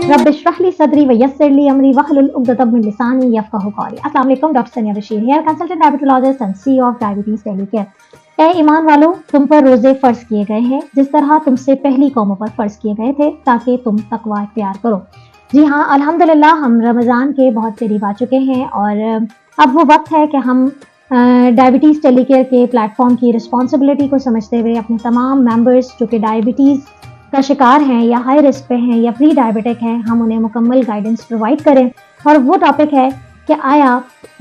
रब्बिश्रह ली सदरी व यस्सिर ली अमरी वहलुल उक़दतम मिन लिसानी यफ़क़हू क़ौली। अस्सलाम वालेकुम, doctor Sania Bashir here, consultant diabetologist and CEO of diabetes daily care. ए ईमान वालों, तुम पर रोजे फर्ज किए गए हैं जिस तरह तुमसे पहली कौमों पर फर्ज किए गए थे ताकि तुम तकवा इख्तियार करो। जी हाँ, अल्हम्दुलिल्लाह हम रमज़ान के बहुत करीब आ चुके हैं और अब वो वक्त है कि हम डायबिटीज़ टेलीकेयर के प्लेटफॉर्म की रिस्पॉन्सिबिलिटी को समझते हुए अपने तमाम मेंबर्स जो कि डायबिटीज़ का शिकार हैं या हाई रिस्क पे हैं या प्री डायबिटिक हैं, हम उन्हें मुकम्मल गाइडेंस प्रोवाइड करें। और वो टॉपिक है कि आया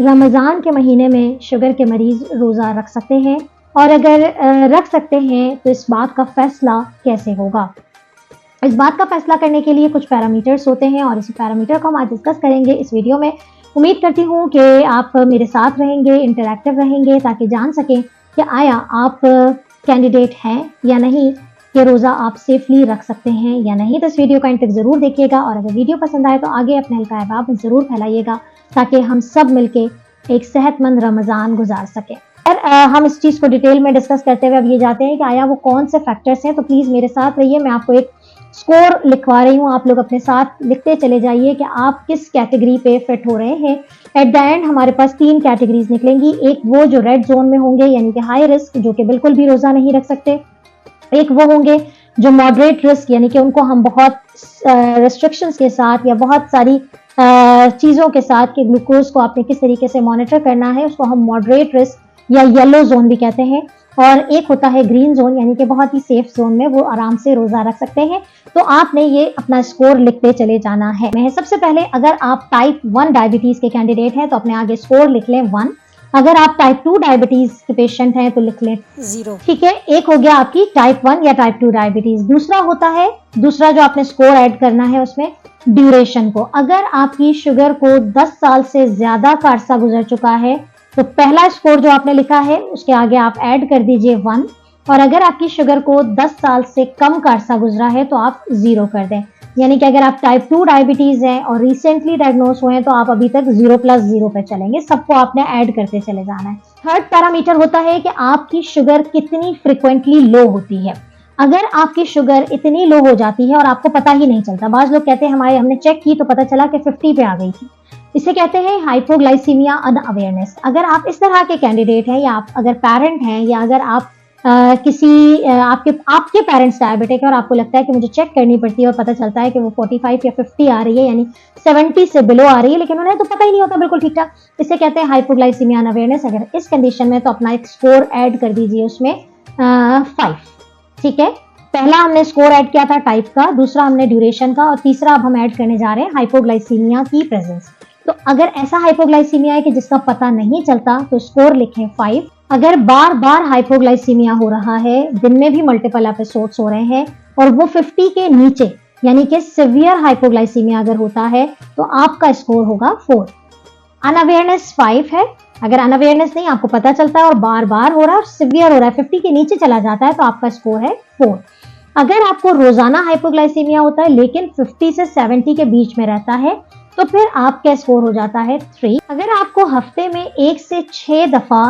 रमज़ान के महीने में शुगर के मरीज़ रोज़ा रख सकते हैं, और अगर रख सकते हैं तो इस बात का फ़ैसला कैसे होगा। इस बात का फैसला करने के लिए कुछ पैरामीटर्स होते हैं और इसी पैरामीटर को हम आज डिस्कस करेंगे इस वीडियो में। उम्मीद करती हूँ कि आप मेरे साथ रहेंगे, इंटरैक्टिव रहेंगे, ताकि जान सकें कि आया आप कैंडिडेट हैं या नहीं, कि रोज़ा आप सेफली रख सकते हैं या नहीं। तो इस वीडियो का एंड तक ज़रूर देखिएगा और अगर वीडियो पसंद आए तो आगे अपने हल्का अहबाब में ज़रूर फैलाइएगा ताकि हम सब मिलके एक सेहतमंद रमज़ान गुजार सकें। हम इस चीज़ को डिटेल में डिस्कस करते हुए अब ये जाते हैं कि आया वो कौन से फैक्टर्स हैं। तो प्लीज़ मेरे साथ रहिए, मैं आपको एक स्कोर लिखवा रही हूँ, आप लोग अपने साथ लिखते चले जाइए कि आप किस कैटेगरी पे फिट हो रहे हैं। एट द एंड हमारे पास 3 कैटेगरीज निकलेंगी। एक वो जो रेड जोन में होंगे यानी कि हाई रिस्क, जो कि बिल्कुल भी रोज़ा नहीं रख सकते। एक वो होंगे जो मॉडरेट रिस्क, यानी कि उनको हम बहुत रिस्ट्रिक्शंस के साथ या बहुत सारी चीज़ों के साथ कि ग्लूकोज को आपने किस तरीके से मॉनिटर करना है, उसको हम मॉडरेट रिस्क या येलो जोन भी कहते हैं। और एक होता है ग्रीन जोन, यानी कि बहुत ही सेफ जोन में वो आराम से रोज़ा रख सकते हैं। तो आपने ये अपना स्कोर लिखते चले जाना है। मैं सबसे पहले, अगर आप टाइप 1 डायबिटीज़ के कैंडिडेट हैं तो अपने आगे स्कोर लिख लें 1। अगर आप टाइप 2 डायबिटीज के पेशेंट हैं तो लिख लें 0। ठीक है, एक हो गया आपकी टाइप 1 या टाइप 2 डायबिटीज। दूसरा होता है, दूसरा जो आपने स्कोर ऐड करना है उसमें ड्यूरेशन को। अगर आपकी शुगर को 10 साल से ज्यादा का अरसा गुजर चुका है तो पहला स्कोर जो आपने लिखा है उसके आगे आप ऐड कर दीजिए 1, और अगर आपकी शुगर को 10 साल से कम का अरसा गुजरा है तो आप 0 कर दें। यानी कि अगर आप टाइप 2 डायबिटीज हैं और रिसेंटली डायग्नोज हुए हैं तो आप अभी तक 0+0 पे चलेंगे, सबको आपने ऐड करते चले जाना है। थर्ड पैरामीटर होता है कि आपकी शुगर कितनी फ्रिक्वेंटली लो होती है। अगर आपकी शुगर इतनी लो हो जाती है और आपको पता ही नहीं चलता, बाज लोग कहते हैं हमने चेक की तो पता चला कि 50 पे आ गई थी, इसे कहते हैं हाइपोग्लाइसीमिया अनअवेयरनेस। अगर आप इस तरह के कैंडिडेट हैं या आप अगर पेरेंट हैं या अगर आप आपके पेरेंट्स डायबिटिक है और आपको लगता है कि मुझे चेक करनी पड़ती है और पता चलता है कि वो 45 या 50 आ रही है, यानी 70 से बिलो आ रही है, लेकिन उन्हें तो पता ही नहीं होता बिल्कुल ठीक ठाक, इसे कहते हैं हाइपोग्लाइसीमिया अनअवेयरनेस। अगर इस कंडीशन में तो अपना एक स्कोर ऐड कर दीजिए उसमें 5। ठीक है, पहला हमने स्कोर ऐड किया था टाइप का, दूसरा हमने ड्यूरेशन का, और तीसरा अब हम ऐड करने जा रहे हैं हाइपोग्लाइसीमिया की प्रेजेंस। तो अगर ऐसा हाइपोग्लाइसीमिया है कि जिसका पता नहीं चलता तो स्कोर लिखें 5। अगर बार बार हाइपोग्लाइसीमिया हो रहा है, दिन में भी मल्टीपल एपिसोड्स हो रहे हैं और वो 50 के नीचे यानी कि सिवियर हाइपोग्लाइसीमिया अगर होता है तो आपका स्कोर होगा 4। अनअवेयरनेस 5 है। अगर अनअवेयरनेस नहीं, आपको पता चलता है और बार बार हो रहा है और सिवियर हो रहा है, 50 के नीचे चला जाता है, तो आपका स्कोर है 4। अगर आपको रोजाना हाइपोग्लाइसीमिया होता है लेकिन 50 से 70 के बीच में रहता है तो फिर आपका स्कोर हो जाता है 3। अगर आपको हफ्ते में 1 से 6 दफा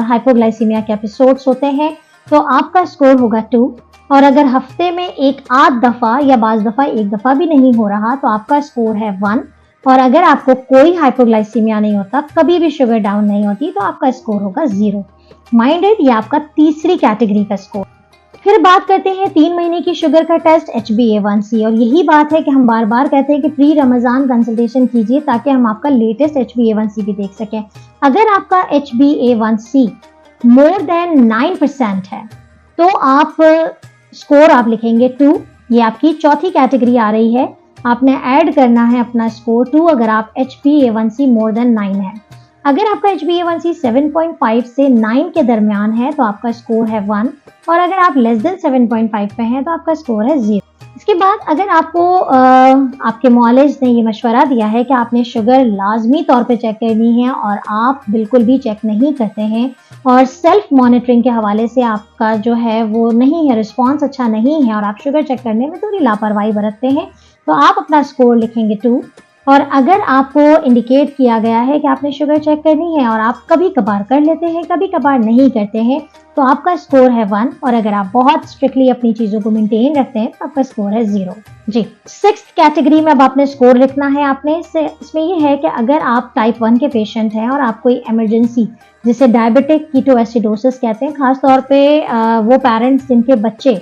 हाइपोग्लाइसीमिया के एपिसोड्स होते हैं तो आपका स्कोर होगा 2, और अगर हफ्ते में 1-8 दफा या बाज दफा 1 दफा भी नहीं हो रहा तो आपका स्कोर है 1, और अगर आपको कोई हाइपोग्लाइसीमिया नहीं होता, कभी भी शुगर डाउन नहीं होती, तो आपका स्कोर होगा 0। माइंडेड, ये आपका तीसरी कैटेगरी का स्कोर। फिर बात करते हैं 3 महीने की शुगर का टेस्ट HbA1c, और यही बात है कि हम बार बार कहते हैं कि प्री रमजान कंसल्टेशन कीजिए ताकि हम आपका लेटेस्ट HbA1c भी देख सकें। अगर आपका HbA1c मोर देन 9% है तो आप स्कोर आप लिखेंगे 2। ये आपकी चौथी कैटेगरी आ रही है, आपने ऐड करना है अपना स्कोर 2 अगर आप HbA1c मोर देन 9 है। अगर आपका HbA1c 7.5 से 9 के दरमियान है तो आपका स्कोर है 1, और अगर आप लेस देन 7.5 पे हैं तो आपका स्कोर है 0। इसके बाद अगर आपको आपके मॉलेज ने ये मशवरा दिया है कि आपने शुगर लाजमी तौर पे चेक करनी है और आप बिल्कुल भी चेक नहीं करते हैं और सेल्फ मॉनिटरिंग के हवाले से आपका जो है वो नहीं है, रिस्पॉन्स अच्छा नहीं है और आप शुगर चेक करने में थोड़ी लापरवाही बरतते हैं, तो आप अपना स्कोर लिखेंगे 2। और अगर आपको इंडिकेट किया गया है कि आपने शुगर चेक करनी है और आप कभी कभार कर लेते हैं, कभी कभार नहीं करते हैं, तो आपका स्कोर है 1। और अगर आप बहुत स्ट्रिक्टली अपनी चीज़ों को मेंटेन रखते हैं तो आपका स्कोर है 0। जी, 6th कैटेगरी में अब आपने स्कोर लिखना है। आपने इसमें ये है कि अगर आप टाइप 1 के पेशेंट हैं और आप कोई इमरजेंसी, जिसे डायबिटिक कीटोएसिडोसिस कहते हैं, खासतौर पे वो पेरेंट्स जिनके बच्चे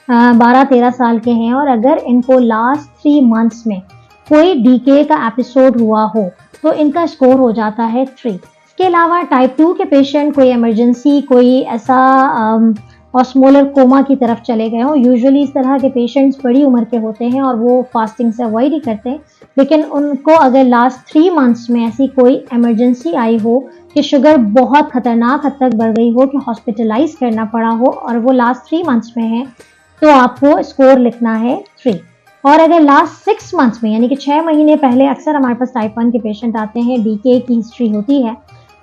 12-13 साल के हैं और अगर इनको लास्ट 3 मंथ्स में कोई डीके का एपिसोड हुआ हो तो इनका स्कोर हो जाता है 3। इसके अलावा टाइप 2 के पेशेंट कोई इमरजेंसी, कोई ऐसा ऑस्मोलर कोमा की तरफ चले गए हों। यूजुअली इस तरह के पेशेंट्स बड़ी उम्र के होते हैं और वो फास्टिंग से अवॉइड ही करते हैं, लेकिन उनको अगर लास्ट 3 मंथ्स में ऐसी कोई इमरजेंसी आई हो कि शुगर बहुत खतरनाक हद तक बढ़ गई हो कि हॉस्पिटलाइज करना पड़ा हो और वो लास्ट 3 मंथ्स में है, तो आपको स्कोर लिखना है 3। और अगर लास्ट 6 मंथ्स में, यानी कि 6 महीने पहले, अक्सर हमारे पास टाइप 1 के पेशेंट आते हैं, डीके की हिस्ट्री होती है,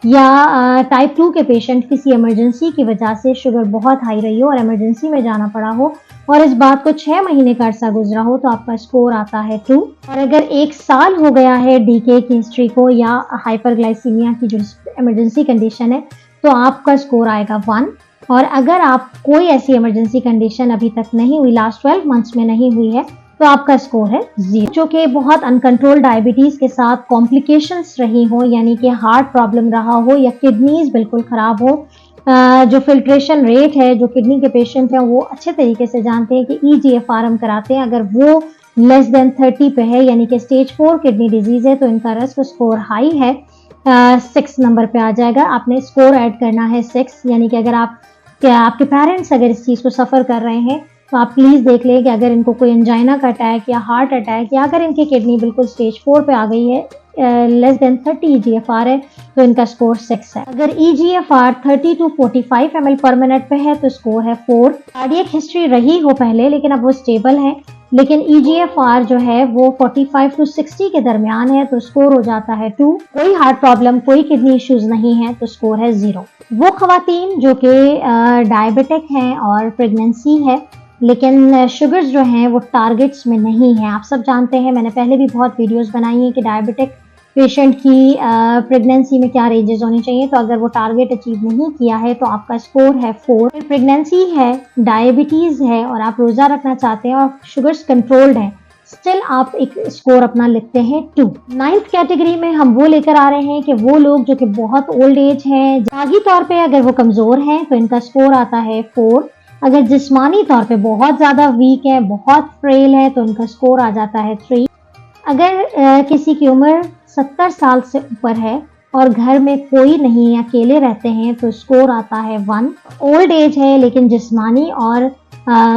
या टाइप 2 के पेशेंट किसी इमरजेंसी की वजह से शुगर बहुत हाई रही हो और इमरजेंसी में जाना पड़ा हो और इस बात को 6 महीने का अरसा गुजरा हो, तो आपका स्कोर आता है 2। और अगर 1 साल हो गया है डीके की हिस्ट्री को या हाइपरग्लाइसीमिया की जो इमरजेंसी कंडीशन है, तो आपका स्कोर आएगा 1। और अगर आप कोई ऐसी इमरजेंसी कंडीशन अभी तक नहीं हुई, लास्ट 12 मंथ्स में नहीं हुई है, तो आपका स्कोर है 0। जो कि बहुत अनकंट्रोल डायबिटीज के साथ कॉम्प्लिकेशंस रही हो, यानी कि हार्ट प्रॉब्लम रहा हो या किडनीज बिल्कुल खराब हो, जो फिल्ट्रेशन रेट है, जो किडनी के पेशेंट हैं वो अच्छे तरीके से जानते हैं कि EGFR हम कराते हैं, अगर वो लेस देन 30 पे है, यानी कि स्टेज 4 किडनी डिजीज है, तो इनका रिस्क स्कोर हाई है, 6 नंबर पे आ जाएगा। आपने स्कोर ऐड करना है 6, यानी कि अगर आपके पेरेंट्स अगर इस चीज़ को सफ़र कर रहे हैं तो आप प्लीज़ देख लें कि अगर इनको कोई एंजाइना का अटैक या हार्ट अटैक, या अगर इनकी किडनी बिल्कुल स्टेज 4 पे आ गई है, लेस देन 30 EGFR है, तो इनका स्कोर 6 है। अगर EGFR 30 to 45 ml पर मिनट पे है तो स्कोर है 4। कार्डियक हिस्ट्री रही हो पहले लेकिन अब वो स्टेबल है, लेकिन EGFR जो है वो 45 to 60 के दरमियान है, तो स्कोर हो जाता है 2। कोई हार्ट प्रॉब्लम, कोई किडनी इश्यूज नहीं है, तो स्कोर है 0। वो खवातीन जो कि डायबिटिक हैं और प्रेगनेंसी है, लेकिन शुगर्स जो हैं वो टारगेट्स में नहीं हैं। आप सब जानते हैं, मैंने पहले भी बहुत वीडियोस बनाई हैं कि डायबिटिक पेशेंट की प्रेगनेंसी में क्या रेंजेस होनी चाहिए। तो अगर वो टारगेट अचीव नहीं किया है तो आपका स्कोर है 4। फिर प्रेगनेंसी है, डायबिटीज़ है और आप रोज़ा रखना चाहते हैं और शुगर्स कंट्रोल्ड है, स्टिल आप एक स्कोर अपना लिखते हैं 2। 9th कैटेगरी में हम वो लेकर आ रहे हैं कि वो लोग जो कि बहुत ओल्ड एज हैं, दिमागी तौर पे अगर वो कमज़ोर हैं तो इनका स्कोर आता है 4। अगर जिस्मानी तौर पे बहुत ज़्यादा वीक है, बहुत फ्रेल है, तो उनका स्कोर आ जाता है 3। अगर किसी की उम्र 70 साल से ऊपर है और घर में कोई नहीं, अकेले रहते हैं, तो स्कोर आता है 1। ओल्ड एज है लेकिन जिस्मानी और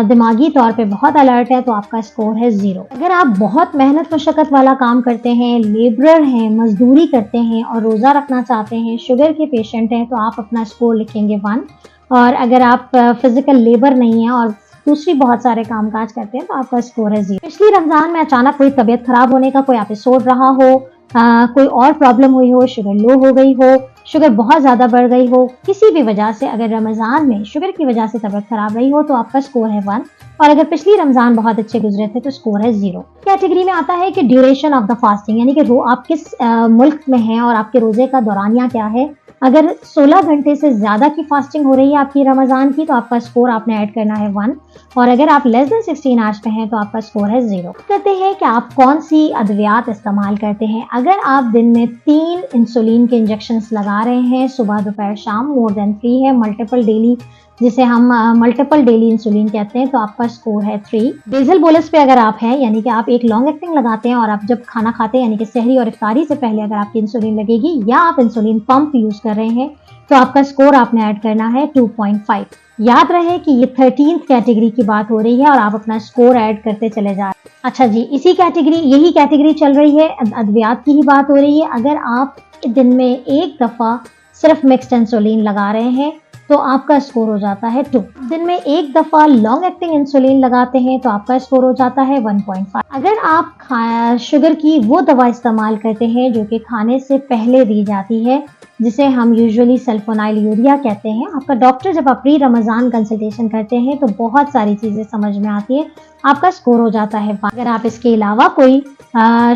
दिमागी तौर पे बहुत अलर्ट है, तो आपका स्कोर है 0। अगर आप बहुत मेहनत मशक्क़त वाला काम करते हैं, लेबरर हैं, मजदूरी करते हैं और रोज़ा रखना चाहते हैं, शुगर के पेशेंट हैं, तो आप अपना स्कोर लिखेंगे 1। और अगर आप फिजिकल लेबर नहीं है और दूसरी बहुत सारे कामकाज करते हैं, तो आपका स्कोर है 0। पिछली रमज़ान में अचानक कोई तबीयत खराब होने का कोई एपिसोड रहा हो, कोई और प्रॉब्लम हुई हो, शुगर लो हो गई हो, शुगर बहुत ज़्यादा बढ़ गई हो, किसी भी वजह से अगर रमज़ान में शुगर की वजह से तबीयत खराब रही हो, तो आपका स्कोर है 1। और अगर पिछली रमज़ान बहुत अच्छे गुजरे थे तो स्कोर है 0। कैटेगरी में आता है कि ड्यूरेशन ऑफ द फास्टिंग, यानी कि आप किस मुल्क में हैं और आपके रोज़े का दौरानिया क्या है। अगर 16 घंटे से ज़्यादा की फास्टिंग हो रही है आपकी रमज़ान की, तो आपका स्कोर आपने ऐड करना है 1। और अगर आप लेस देन 16 आवर्स पे हैं तो आपका स्कोर है 0। कहते हैं कि आप कौन सी अद्वियात इस्तेमाल करते हैं। अगर आप दिन में 3 इंसुलिन के इंजेक्शंस लगा रहे हैं, सुबह दोपहर शाम, मोर देन 3 है, मल्टीपल डेली, जिसे हम मल्टीपल डेली इंसुलिन कहते हैं, तो आपका स्कोर है 3। बेसल बोलस पे अगर आप हैं, यानी कि आप एक लॉन्ग एक्टिंग लगाते हैं और आप जब खाना खाते हैं, यानी कि सहरी और इफ्तारी से पहले अगर आपकी इंसुलिन लगेगी, या आप इंसुलिन पंप यूज कर रहे हैं, तो आपका स्कोर आपने ऐड करना है 2.5। याद रहे कि ये 13th कैटेगरी की बात हो रही है और आप अपना स्कोर ऐड करते चले जा रहे हैं। अच्छा जी, यही कैटेगरी चल रही है, अद्वियात की ही बात हो रही है। अगर आप दिन में एक दफ़ा सिर्फ मिक्स्ड इंसुलिन लगा रहे हैं, तो आपका स्कोर हो जाता है 2। दिन में एक दफ़ा लॉन्ग एक्टिंग इंसुलिन लगाते हैं, तो आपका स्कोर हो जाता है 1.5। अगर आप शुगर की वो दवा इस्तेमाल करते हैं जो कि खाने से पहले दी जाती है, जिसे हम यूजुअली सल्फोनाइलयूरिया कहते हैं। आपका डॉक्टर जब आप प्री रमज़ान कंसल्टेशन करते हैं तो बहुत सारी चीज़ें समझ में आती है, आपका स्कोर हो जाता है। अगर आप इसके अलावा कोई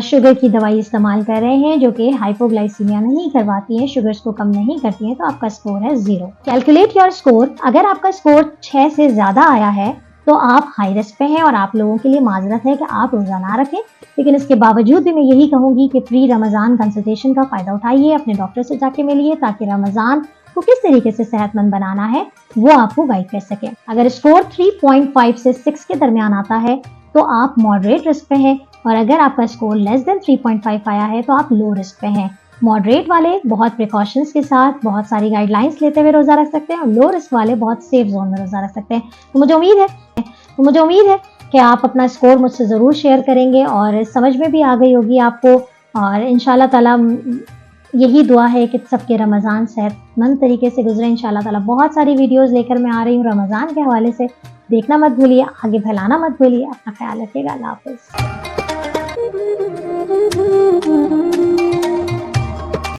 शुगर की दवाई इस्तेमाल कर रहे हैं जो कि हाइपोग्लाइसीमिया नहीं करवाती है, शुगर्स को कम नहीं करती है, तो आपका स्कोर है 0। Calculate your score. अगर आपका स्कोर 6 से ज़्यादा आया है तो आप हाई रिस्क पे हैं और आप लोगों के लिए माजरत है कि आप रोज़ा ना रखें। लेकिन इसके बावजूद भी मैं यही कहूँगी कि प्री रमज़ान कंसल्टेशन का फ़ायदा उठाइए, अपने डॉक्टर से जाके मिलिए ताकि रमज़ान को किस तरीके से सेहतमंद बनाना है वो आपको गाइड कर सके। अगर स्कोर 3.5 से 6 के दरमियान आता है तो आप मॉडरेट रिस्क पे हैं, और अगर आपका स्कोर लेस देन 3.5 आया है तो आप लो रिस्क पे हैं। मॉडरेट वाले बहुत प्रिकॉशंस के साथ बहुत सारी गाइडलाइंस लेते हुए रोज़ा रख सकते हैं, और लो रिस्क वाले बहुत सेफ जोन में रोज़ा रख सकते हैं। तो मुझे उम्मीद है कि आप अपना स्कोर मुझसे ज़रूर शेयर करेंगे और समझ में भी आ गई होगी आपको। और इंशाल्लाह ताला यही दुआ है कि सबके रमज़ान सेहतमंद तरीके से गुजरे। इंशाल्लाह ताला बहुत सारी वीडियोस लेकर मैं आ रही हूँ रमज़ान के हवाले से, देखना मत भूलिए, आगे फैलाना मत भूलिए। अपना ख्याल रखिएगा। अल्लाह हाफ़िज़।